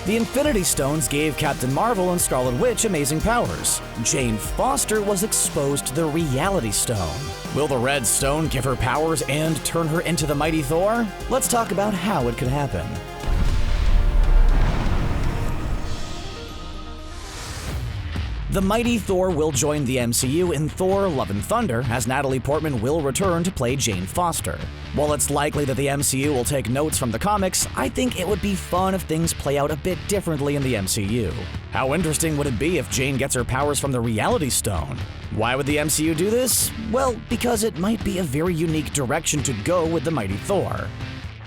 The Infinity Stones gave Captain Marvel and Scarlet Witch amazing powers. Jane Foster was exposed to the Reality Stone. Will the Red Stone give her powers and turn her into the Mighty Thor? Let's talk about how it could happen. The Mighty Thor will join the MCU in Thor: Love and Thunder, as Natalie Portman will return to play Jane Foster. While it's likely that the MCU will take notes from the comics, I think it would be fun if things play out a bit differently in the MCU. How interesting would it be if Jane gets her powers from the Reality Stone? Why would the MCU do this? Well, because it might be a very unique direction to go with the Mighty Thor.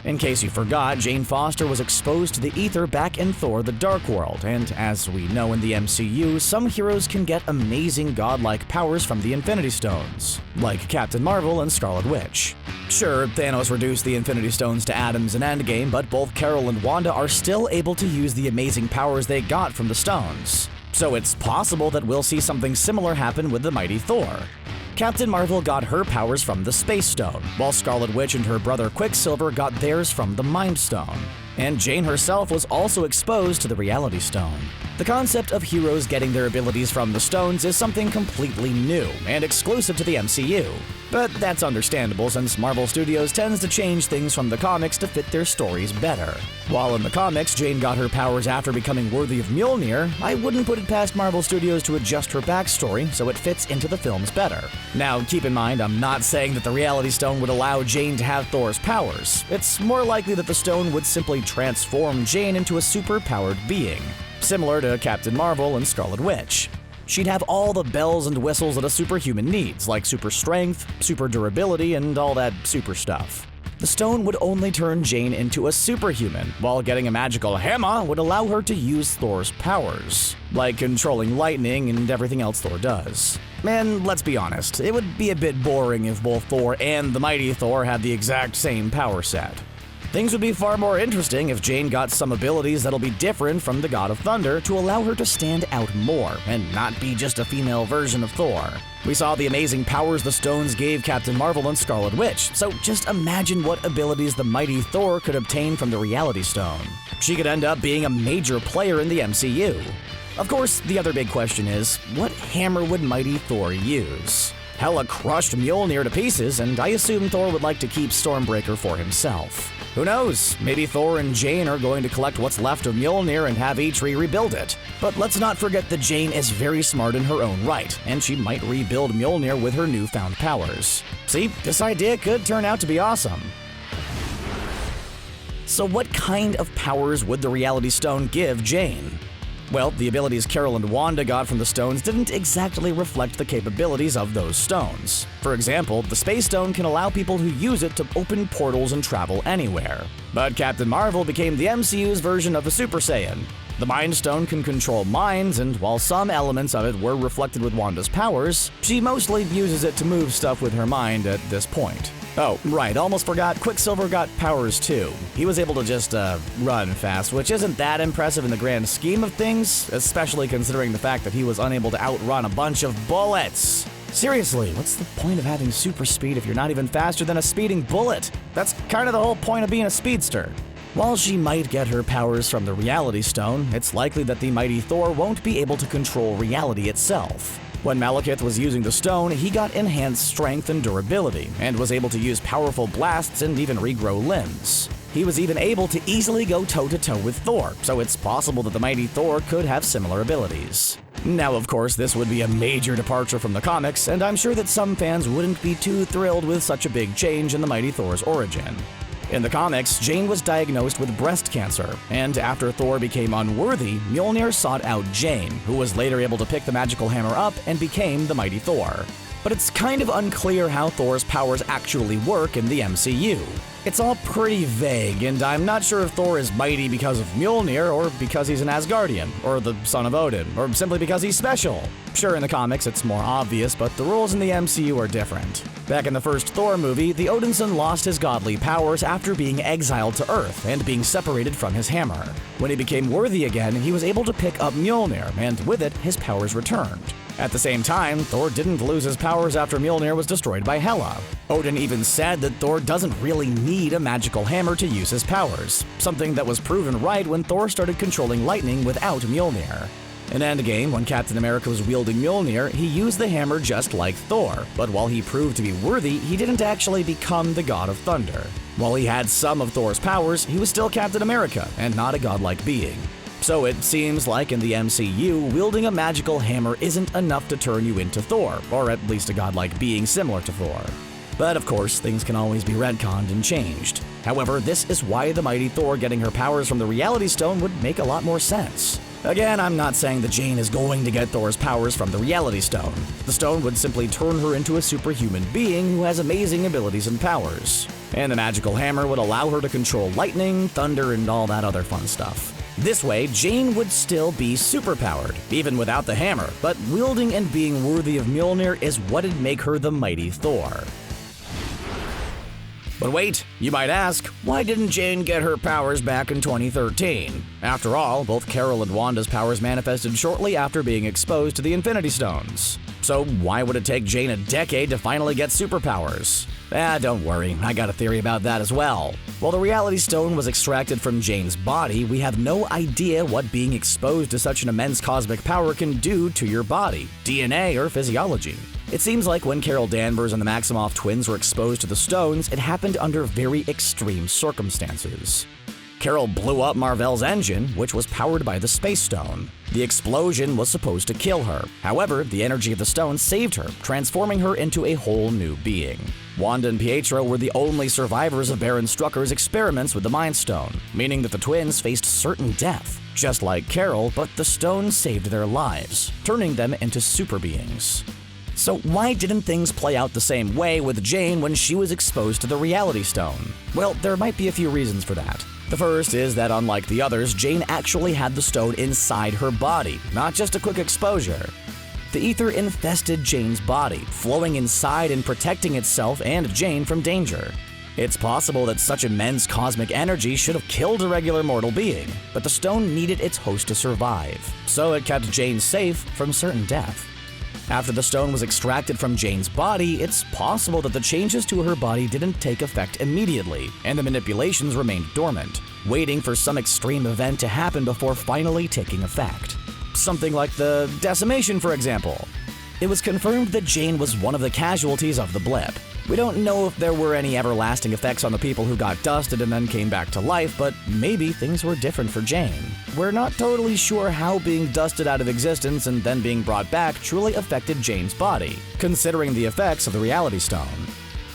In case you forgot, Jane Foster was exposed to the ether back in Thor: The Dark World, and as we know in the MCU, some heroes can get amazing godlike powers from the Infinity Stones, like Captain Marvel and Scarlet Witch. Sure, Thanos reduced the Infinity Stones to atoms in Endgame, but both Carol and Wanda are still able to use the amazing powers they got from the stones. So it's possible that we'll see something similar happen with the Mighty Thor. Captain Marvel got her powers from the Space Stone, while Scarlet Witch and her brother Quicksilver got theirs from the Mind Stone. And Jane herself was also exposed to the Reality Stone. The concept of heroes getting their abilities from the stones is something completely new and exclusive to the MCU. But that's understandable since Marvel Studios tends to change things from the comics to fit their stories better. While in the comics, Jane got her powers after becoming worthy of Mjolnir, I wouldn't put it past Marvel Studios to adjust her backstory so it fits into the films better. Now, keep in mind, I'm not saying that the Reality Stone would allow Jane to have Thor's powers. It's more likely that the stone would simply transform Jane into a super-powered being, similar to Captain Marvel and Scarlet Witch. She'd have all the bells and whistles that a superhuman needs, like super strength, super durability, and all that super stuff. The stone would only turn Jane into a superhuman, while getting a magical hammer would allow her to use Thor's powers, like controlling lightning and everything else Thor does. And let's be honest, it would be a bit boring if both Thor and the Mighty Thor had the exact same power set. Things would be far more interesting if Jane got some abilities that'll be different from the God of Thunder to allow her to stand out more and not be just a female version of Thor. We saw the amazing powers the stones gave Captain Marvel and Scarlet Witch, so just imagine what abilities the Mighty Thor could obtain from the Reality Stone. She could end up being a major player in the MCU. Of course, the other big question is, what hammer would Mighty Thor use? Hela crushed Mjolnir to pieces, and I assume Thor would like to keep Stormbreaker for himself. Who knows, maybe Thor and Jane are going to collect what's left of Mjolnir and have each rebuild it. But let's not forget that Jane is very smart in her own right, and she might rebuild Mjolnir with her newfound powers. See, this idea could turn out to be awesome. So what kind of powers would the Reality Stone give Jane? Well, the abilities Carol and Wanda got from the stones didn't exactly reflect the capabilities of those stones. For example, the Space Stone can allow people who use it to open portals and travel anywhere. But Captain Marvel became the MCU's version of a Super Saiyan. The Mind Stone can control minds, and while some elements of it were reflected with Wanda's powers, she mostly uses it to move stuff with her mind at this point. Oh, right, almost forgot, Quicksilver got powers too. He was able to just, run fast, which isn't that impressive in the grand scheme of things, especially considering the fact that he was unable to outrun a bunch of bullets. Seriously, what's the point of having super speed if you're not even faster than a speeding bullet? That's kind of the whole point of being a speedster. While she might get her powers from the Reality Stone, it's likely that the Mighty Thor won't be able to control reality itself. When Malekith was using the stone, he got enhanced strength and durability, and was able to use powerful blasts and even regrow limbs. He was even able to easily go toe-to-toe with Thor, so it's possible that the Mighty Thor could have similar abilities. Now, of course, this would be a major departure from the comics, and I'm sure that some fans wouldn't be too thrilled with such a big change in the Mighty Thor's origin. In the comics, Jane was diagnosed with breast cancer, and after Thor became unworthy, Mjolnir sought out Jane, who was later able to pick the magical hammer up and became the Mighty Thor. But it's kind of unclear how Thor's powers actually work in the MCU. It's all pretty vague, and I'm not sure if Thor is mighty because of Mjolnir, or because he's an Asgardian, or the son of Odin, or simply because he's special. Sure, in the comics it's more obvious, but the rules in the MCU are different. Back in the first Thor movie, the Odinson lost his godly powers after being exiled to Earth and being separated from his hammer. When he became worthy again, he was able to pick up Mjolnir, and with it, his powers returned. At the same time, Thor didn't lose his powers after Mjolnir was destroyed by Hela. Odin even said that Thor doesn't really need a magical hammer to use his powers, something that was proven right when Thor started controlling lightning without Mjolnir. In Endgame, when Captain America was wielding Mjolnir, he used the hammer just like Thor, but while he proved to be worthy, he didn't actually become the God of Thunder. While he had some of Thor's powers, he was still Captain America, and not a godlike being. So it seems like in the MCU, wielding a magical hammer isn't enough to turn you into Thor, or at least a godlike being similar to Thor. But of course, things can always be retconned and changed. However, this is why the Mighty Thor getting her powers from the Reality Stone would make a lot more sense. Again, I'm not saying that Jane is going to get Thor's powers from the Reality Stone. The stone would simply turn her into a superhuman being who has amazing abilities and powers. And the magical hammer would allow her to control lightning, thunder, and all that other fun stuff. This way, Jane would still be superpowered, even without the hammer, but wielding and being worthy of Mjolnir is what'd make her the Mighty Thor. But wait, you might ask, why didn't Jane get her powers back in 2013? After all, both Carol and Wanda's powers manifested shortly after being exposed to the Infinity Stones. So why would it take Jane a decade to finally get superpowers? Don't worry, I got a theory about that as well. While the Reality Stone was extracted from Jane's body, we have no idea what being exposed to such an immense cosmic power can do to your body, DNA, or physiology. It seems like when Carol Danvers and the Maximoff twins were exposed to the stones, it happened under very extreme circumstances. Carol blew up Mar-Vell's engine, which was powered by the Space Stone. The explosion was supposed to kill her. However, the energy of the stone saved her, transforming her into a whole new being. Wanda and Pietro were the only survivors of Baron Strucker's experiments with the Mind Stone, meaning that the twins faced certain death, just like Carol, but the stone saved their lives, turning them into super beings. So why didn't things play out the same way with Jane when she was exposed to the Reality Stone? Well, there might be a few reasons for that. The first is that unlike the others, Jane actually had the stone inside her body, not just a quick exposure. The ether infested Jane's body, flowing inside and protecting itself and Jane from danger. It's possible that such immense cosmic energy should have killed a regular mortal being, but the stone needed its host to survive, so it kept Jane safe from certain death. After the stone was extracted from Jane's body, it's possible that the changes to her body didn't take effect immediately, and the manipulations remained dormant, waiting for some extreme event to happen before finally taking effect. Something like the decimation, for example. It was confirmed that Jane was one of the casualties of the blip. We don't know if there were any everlasting effects on the people who got dusted and then came back to life, but maybe things were different for Jane. We're not totally sure how being dusted out of existence and then being brought back truly affected Jane's body, considering the effects of the Reality Stone.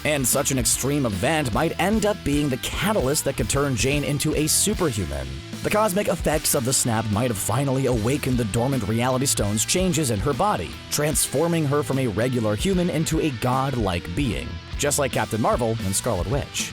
And such an extreme event might end up being the catalyst that could turn Jane into a superhuman. The cosmic effects of the snap might have finally awakened the dormant Reality Stone's changes in her body, transforming her from a regular human into a god-like being, just like Captain Marvel and Scarlet Witch.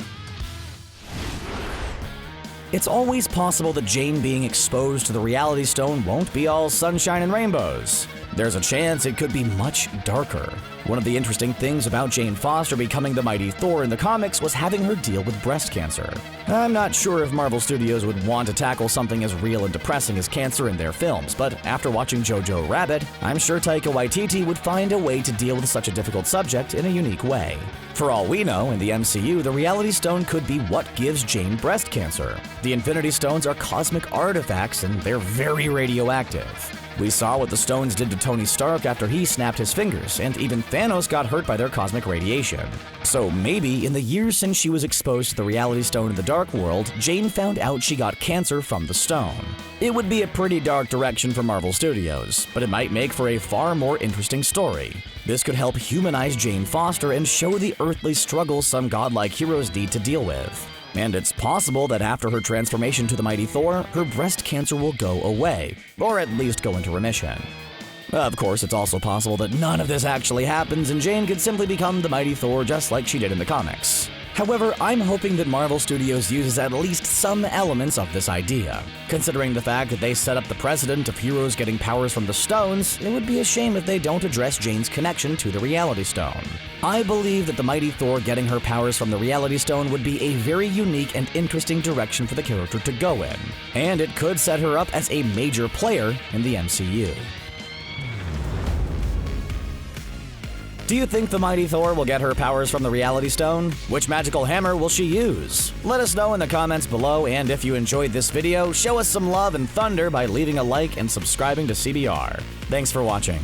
It's always possible that Jane being exposed to the Reality Stone won't be all sunshine and rainbows. There's a chance it could be much darker. One of the interesting things about Jane Foster becoming the Mighty Thor in the comics was having her deal with breast cancer. I'm not sure if Marvel Studios would want to tackle something as real and depressing as cancer in their films, but after watching Jojo Rabbit, I'm sure Taika Waititi would find a way to deal with such a difficult subject in a unique way. For all we know, in the MCU, the Reality Stone could be what gives Jane breast cancer. The Infinity Stones are cosmic artifacts, and they're very radioactive. We saw what the stones did to Tony Stark after he snapped his fingers, and even Thanos got hurt by their cosmic radiation. So maybe, in the years since she was exposed to the Reality Stone in the Dark World, Jane found out she got cancer from the stone. It would be a pretty dark direction for Marvel Studios, but it might make for a far more interesting story. This could help humanize Jane Foster and show the earthly struggles some godlike heroes need to deal with. And it's possible that after her transformation to the Mighty Thor, her breast cancer will go away, or at least go into remission. Of course, it's also possible that none of this actually happens and Jane could simply become the Mighty Thor just like she did in the comics. However, I'm hoping that Marvel Studios uses at least some elements of this idea. Considering the fact that they set up the precedent of heroes getting powers from the stones, it would be a shame if they don't address Jane's connection to the Reality Stone. I believe that the Mighty Thor getting her powers from the Reality Stone would be a very unique and interesting direction for the character to go in, and it could set her up as a major player in the MCU. Do you think the Mighty Thor will get her powers from the Reality Stone? Which magical hammer will she use? Let us know in the comments below, and if you enjoyed this video, show us some love and thunder by leaving a like and subscribing to CBR. Thanks for watching.